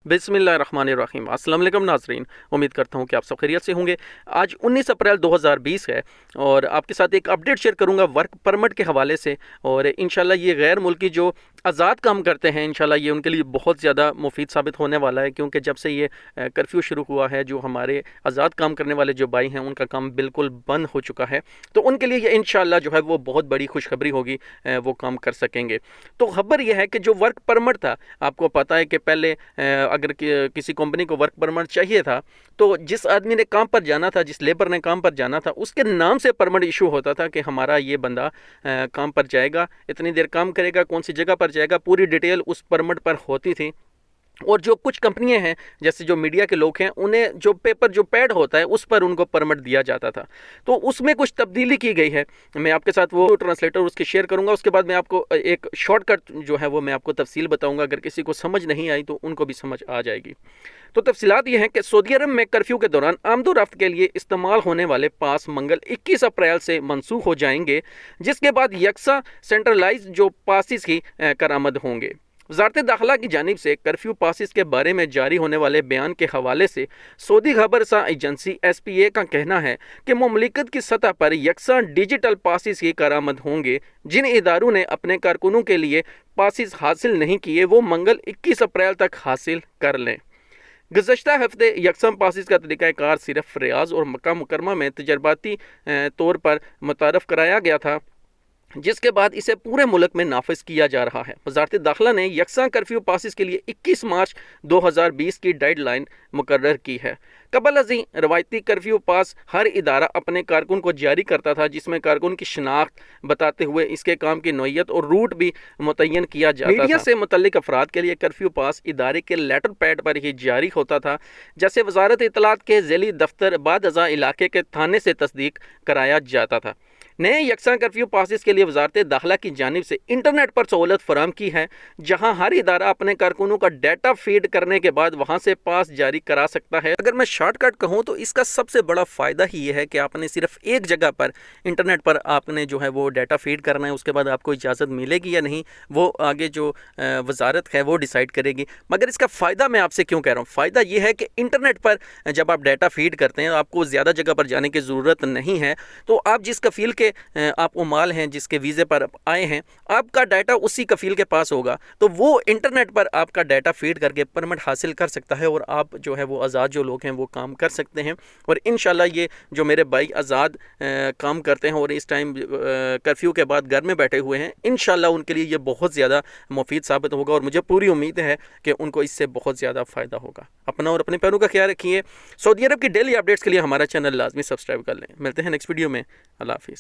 बिस्मिल्लाहिर्रहमानिर्रहीम। अस्सलाम वालेकुम नाज़रीन, उम्मीद करता हूँ कि आप सब खैरियत से होंगे। आज 19 अप्रैल 2020 है और आपके साथ एक अपडेट शेयर करूँगा वर्क परमिट के हवाले से। और इंशाल्लाह ये गैर मुल्की जो आज़ाद काम करते हैं, इंशाल्लाह ये उनके लिए बहुत ज़्यादा मुफीद साबित होने वाला है, क्योंकि जब से ये कर्फ्यू शुरू हुआ है, जो हमारे आज़ाद काम करने वाले जो भाई हैं उनका काम बिल्कुल बंद हो चुका है। तो उनके लिए ये इंशाल्लाह जो है वो बहुत बड़ी खुशखबरी होगी, वो काम कर सकेंगे। तो खबर यह है कि जो वर्क परमिट था, आपको पता है कि पहले अगर किसी कंपनी को वर्क परमिट चाहिए था तो जिस आदमी ने काम पर जाना था, जिस लेबर ने काम पर जाना था, उसके नाम से परमिट इशू होता था कि हमारा ये बंदा काम पर जाएगा, इतनी देर काम करेगा, कौन सी जगह पर जाएगा, पूरी डिटेल उस परमिट पर होती थी। और जो कुछ कंपनियां हैं, जैसे जो मीडिया के लोग हैं, उन्हें जो पेपर जो पैड होता है उस पर उनको परमिट दिया जाता था। तो उसमें कुछ तब्दीली की गई है। मैं आपके साथ वो ट्रांसलेटर उसके शेयर करूंगा, उसके बाद मैं आपको एक शॉर्टकट जो है वो मैं आपको तफसील बताऊंगा। अगर किसी को समझ नहीं आई तो उनको भी समझ आ जाएगी। तो तफसीलात ये हैं कि सऊदी अरब में कर्फ्यू के दौरान आमदोरफ्त के लिए इस्तेमाल होने वाले पास मंगल 21 अप्रैल से मनसूख हो जाएंगे, जिसके बाद यकसा सेंट्रलाइज जो पासिस की करामद होंगे। वजारत दाखिला की जानिब से कर्फ्यू पासिस के बारे में जारी होने वाले बयान के हवाले से सऊदी खबर सा एजेंसी SPA का कहना है कि मुमलिकत की सतह पर यकसा डिजिटल पासिस की करामद होंगे। जिन इदारों ने अपने कारकुनों के लिए पासिस हासिल नहीं किए वो मंगल 21 अप्रैल तक हासिल कर लें। गुज़श्ता हफ्ते यकसम पासिस का तरीक़ाकार सिर्फ रियाज और मक्का मुकरमा में तजर्बाती तौर पर मुतारफ़ कराया गया था, जिसके बाद इसे पूरे मुल्क में नाफिज किया जा रहा है। वजारत दाखिला ने यकसा कर्फ्यू पासिस के लिए 21 मार्च 2020 की डेडलाइन मुकर्रर की है। कबल अज़ीं रवायती कर्फ्यू पास हर इदारा अपने कारकुन को जारी करता था, जिसमें कारकुन की शनाख्त बताते हुए इसके काम की नौइयत और रूट भी मुतय्यन किया जाता था। मीडिया से मुतल्लिक अफराद के लिए कर्फ्यू पास इदारे के लेटर पैड पर ही जारी होता था, जैसे वजारत इत्तलात के ज़ेली दफ्तर बाद अज़ा इलाके के थाने से तस्दीक कराया जाता था। नए यकसा कर्फ्यू पासिस के लिए वजारत दाखिला की जानिब से इंटरनेट पर सहूलत फराम की है, जहां हर इदारा अपने कारकुनों का डाटा फीड करने के बाद वहां से पास जारी करा सकता है। अगर मैं शॉर्टकट कहूं तो इसका सबसे बड़ा फ़ायदा ही ये है कि आपने सिर्फ एक जगह पर इंटरनेट पर आपने जो है वो डाटा फीड करना है, उसके बाद आपको इजाज़त मिलेगी या नहीं वो आगे जो वजारत है वो डिसाइड करेगी। मगर इसका फ़ायदा मैं आपसे क्यों कह रहा हूँ, फ़ायदा ये है कि इंटरनेट पर जब आप डाटा फीड करते हैं आपको ज़्यादा जगह पर जाने की ज़रूरत नहीं है। तो आप जिस कफ़ील के आप उमाल हैं, जिसके वीज़े पर आए हैं, आपका डाटा उसी कफ़ील के पास होगा, तो वो इंटरनेट पर आपका डाटा फीड करके परमिट हासिल कर सकता है और आप जो है वो आज़ाद जो लोग हैं वो काम कर सकते हैं। और इंशाल्लाह ये जो मेरे भाई आज़ाद काम करते हैं और इस टाइम कर्फ्यू के बाद घर में बैठे हुए हैं, इंशाल्लाह उनके लिए ये बहुत ज़्यादा मुफीद साबित होगा और मुझे पूरी उम्मीद है कि उनको इससे बहुत ज़्यादा फ़ायदा होगा। अपना और अपने पैरों का ख्याल रखिए। सऊदी अरब की डेली अपडेट्स के लिए हमारा चैनल लाजमी सब्सक्राइब कर लें। मिलते हैं नेक्स्ट वीडियो में। अल्लाह हाफिज़।